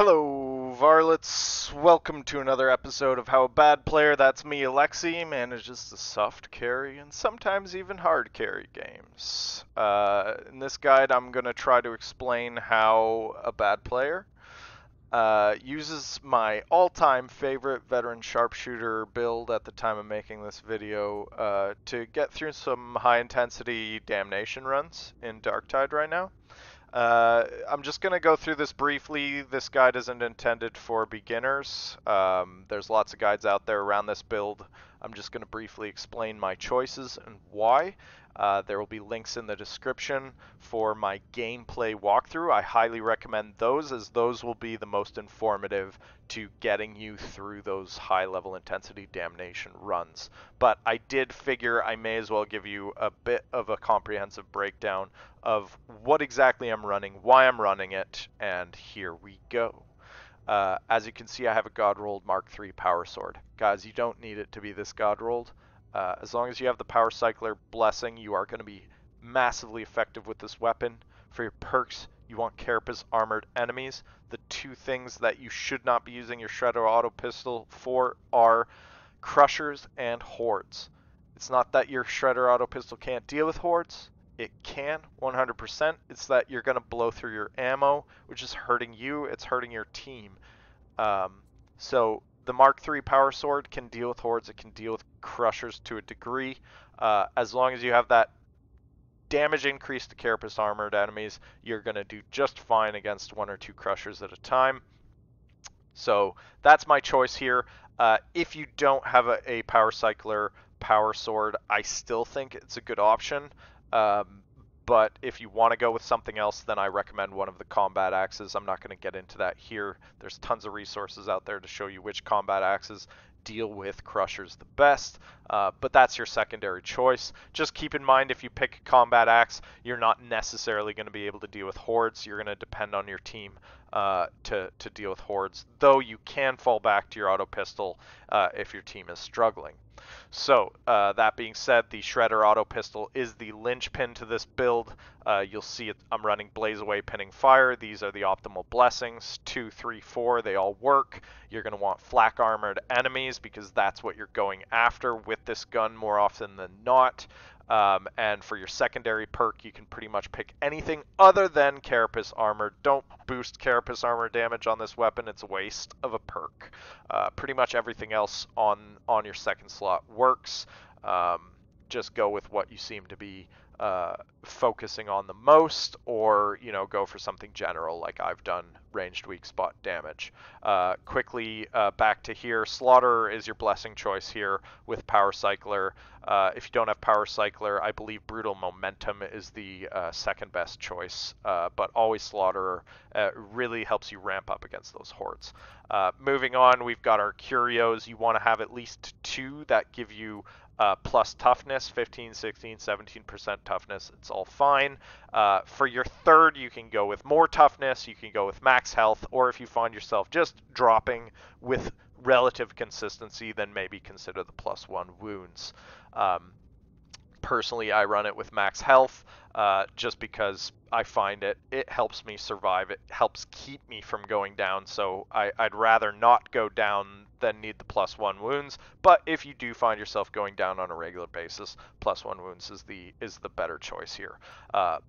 Hello, varlets. Welcome to another episode of How a Bad Player, that's me, Alexi, manages the soft carry and sometimes even hard carry games. In this guide, I'm going to try to explain how a bad player uses my all-time favorite veteran sharpshooter build at the time of making this video to get through some high-intensity damnation runs in Darktide right now. I'm just going to go through this briefly. This guide isn't intended for beginners. There's lots of guides out there around this build. I'm just going to briefly explain my choices and why. There will be links in the description for my gameplay walkthrough. I highly recommend those, as those will be the most informative to getting you through those high-level intensity damnation runs. But I did figure I may as well give you a bit of a comprehensive breakdown of what exactly I'm running, why I'm running it, and here we go. As you can see, I have a God-rolled Mark III Power Sword. Guys, you don't need it to be this God-rolled. As long as you have the Power Cycler Blessing, you are going to be massively effective with this weapon. For your perks, you want Carapace Armored Enemies. The two things that you should not be using your Shredder Autopistol for are Crushers and Hordes. It's not that your Shredder Autopistol can't deal with Hordes. It can, 100%. It's that you're going to blow through your ammo, which is hurting you. It's hurting your team. So the Mark III Power Sword can deal with Hordes. It can deal with Crushers to a degree. As long as you have that damage increase to Carapace Armored Enemies, you're going to do just fine against one or two Crushers at a time. So that's my choice here. If you don't have a Power Cycler Power Sword, I still think it's a good option. But if you want to go with something else, then I recommend one of the combat axes. I'm not going to get into that here. There's tons of resources out there to show you which combat axes deal with Crushers the best, but that's your secondary choice. Just keep in mind, if you pick a combat axe, you're not necessarily going to be able to deal with Hordes. You're going to depend on your team to deal with Hordes, though you can fall back to your auto pistol if your team is struggling. So that being said, the Shredder Auto Pistol is the linchpin to this build. You'll see I'm running Blaze Away, Pinning Fire. These are the optimal blessings, 2, 3, 4. They all work. You're going to want Flak Armored Enemies because that's what you're going after with this gun more often than not. And for your secondary perk, you can pretty much pick anything other than Carapace Armor. Don't boost Carapace Armor damage on this weapon. It's a waste of a perk. Pretty much everything else on your second slot works. Just go with what you seem to be focusing on the most, or go for something general like I've done, ranged weak spot damage. Quickly back to here, Slaughterer is your blessing choice here with Power Cycler. If you don't have Power Cycler, I believe Brutal Momentum is the second best choice, but always Slaughterer really helps you ramp up against those hordes. Moving on, we've got our Curios. You want to have at least 2 that give you plus toughness, 15, 16, 17% toughness. It's all fine. For your third, you can go with more toughness, you can go with max health, or if you find yourself just dropping with relative consistency, then maybe consider the +1 wounds. Personally, I run it with max health just because I find it helps me survive. It helps keep me from going down, so I'd rather not go down than need the +1 wounds. But if you do find yourself going down on a regular basis, +1 wounds is the better choice here.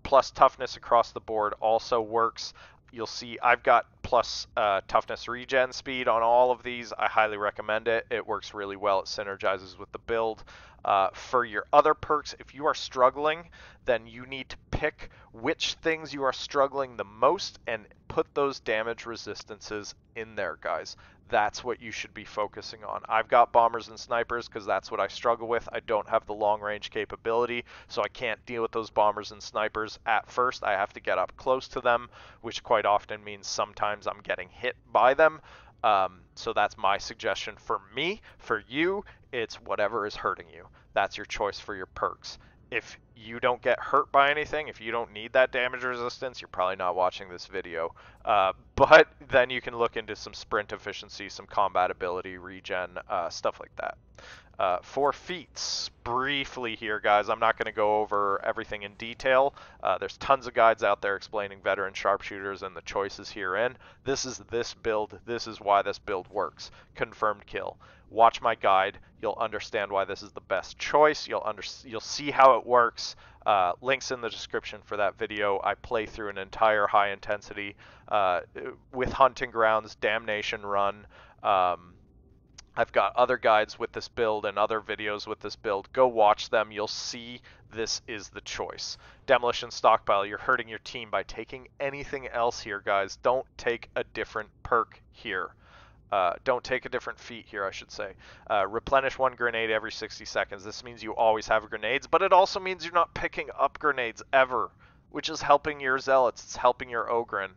Plus toughness across the board also works. You'll see I've got plus toughness regen speed on all of these. I highly recommend it. It works really well. It synergizes with the build. For your other perks, if you are struggling, then you need to pick which things you are struggling the most and put those damage resistances in there, guys. That's what you should be focusing on. I've got bombers and snipers because that's what I struggle with. I don't have the long range capability, so I can't deal with those bombers and snipers at first. I have to get up close to them, which quite often means sometimes I'm getting hit by them. So that's my suggestion for me. For you, it's whatever is hurting you. That's your choice for your perks. If you don't get hurt by anything, if you don't need that damage resistance, you're probably not watching this video. But then you can look into some sprint efficiency, some combat ability, regen, stuff like that. For feats, briefly here, guys, I'm not going to go over everything in detail. There's tons of guides out there explaining veteran sharpshooters and the choices herein. This is this build. This is why this build works. Confirmed kill. Watch my guide. You'll understand why this is the best choice. You'll see how it works. Links in the description for that video. I play through an entire high intensity with hunting grounds damnation run. I've got other guides with this build and other videos with this build. Go watch them. You'll see this is the choice. Demolition stockpile. You're hurting your team by taking anything else here, guys. Don't take a different perk here. Don't take a different feat here, I should say. Replenish one grenade every 60 seconds. This means you always have grenades, but it also means you're not picking up grenades ever, which is helping your zealots. It's helping your Ogren.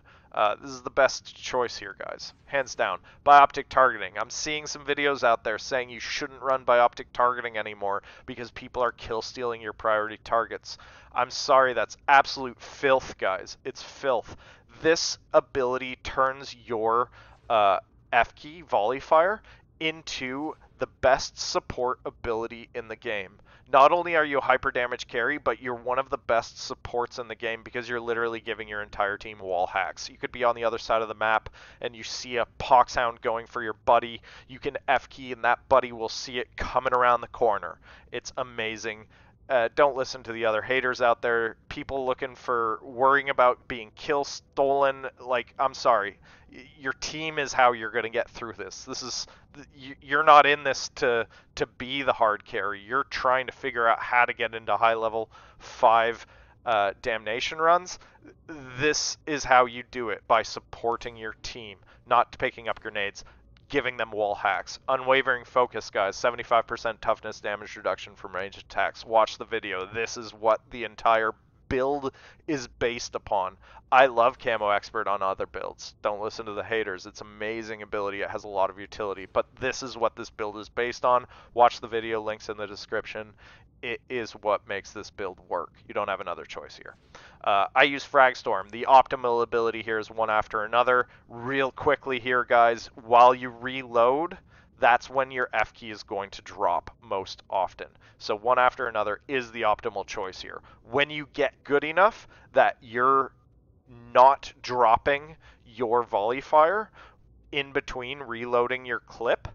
This is the best choice here, guys. Hands down. Bioptic targeting. I'm seeing some videos out there saying you shouldn't run bioptic targeting anymore because people are kill stealing your priority targets. I'm sorry, that's absolute filth, guys. It's filth. This ability turns your F key, volley fire, into the best support ability in the game. Not only are you a hyper damage carry, but you're one of the best supports in the game because you're literally giving your entire team wall hacks. You could be on the other side of the map and you see a poxhound going for your buddy. You can F key and that buddy will see it coming around the corner. It's amazing. Don't listen to the other haters out there. People looking for worrying about being kill stolen. Like, I'm sorry. Your team is how you're going to get through this. You're not in this to be the hard carry. You're trying to figure out how to get into high level 5 damnation runs. This is how you do it, by supporting your team, not picking up grenades, giving them wall hacks. Unwavering focus, guys. 75% toughness damage reduction from ranged attacks. Watch the video. This is what the entire build is based upon. I love Camo Expert on other builds. Don't listen to the haters. It's amazing ability. It has a lot of utility. But this is what this build is based on. Watch the video. Links in the description. It is what makes this build work. You don't have another choice here. I use Fragstorm. The optimal ability here is one after another. Real quickly here, guys, while you reload, that's when your F key is going to drop most often. So one after another is the optimal choice here. When you get good enough that you're not dropping your volley fire in between reloading your clip,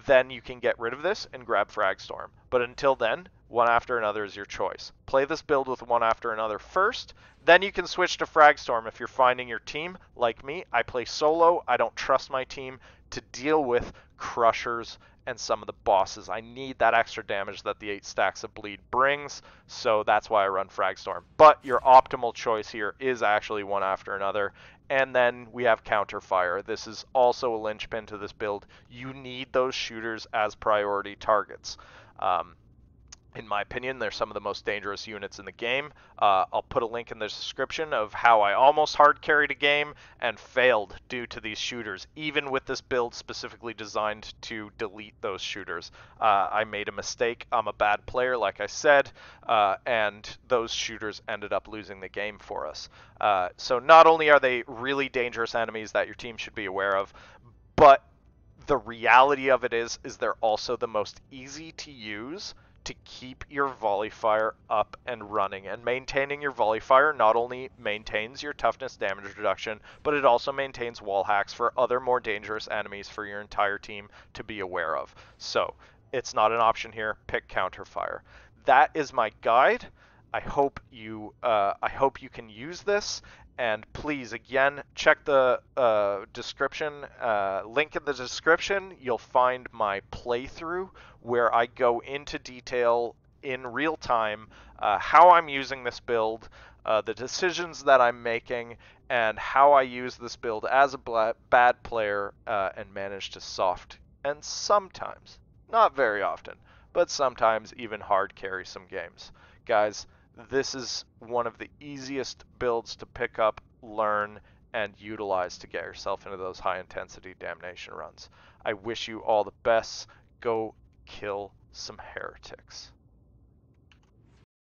then you can get rid of this and grab Fragstorm. But until then, one after another is your choice. Play this build with one after another first, then you can switch to Fragstorm if you're finding your team. Like me, I play solo. I don't trust my team to deal with crushers and some of the bosses. I need that extra damage that the 8 stacks of bleed brings, so that's why I run Fragstorm. But your optimal choice here is actually one after another. And then we have Counterfire. This is also a linchpin to this build. You need those shooters as priority targets. In my opinion, they're some of the most dangerous units in the game. I'll put a link in the description of how I almost hard carried a game and failed due to these shooters, even with this build specifically designed to delete those shooters. I made a mistake. I'm a bad player, like I said, and those shooters ended up losing the game for us. So not only are they really dangerous enemies that your team should be aware of, but the reality of it is they're also the most easy to use to keep your volley fire up and running. And maintaining your volley fire not only maintains your toughness damage reduction, but it also maintains wall hacks for other more dangerous enemies for your entire team to be aware of. So it's not an option here. Pick Counterfire. That is my guide. I hope you can use this. And please, again, check the description, link in the description. You'll find my playthrough where I go into detail in real time how I'm using this build, the decisions that I'm making, and how I use this build as a bad player and manage to soft and sometimes, not very often, but sometimes even hard carry some games. Guys, this is one of the easiest builds to pick up, learn, and utilize to get yourself into those high intensity damnation runs. I wish you all the best. Go kill some heretics.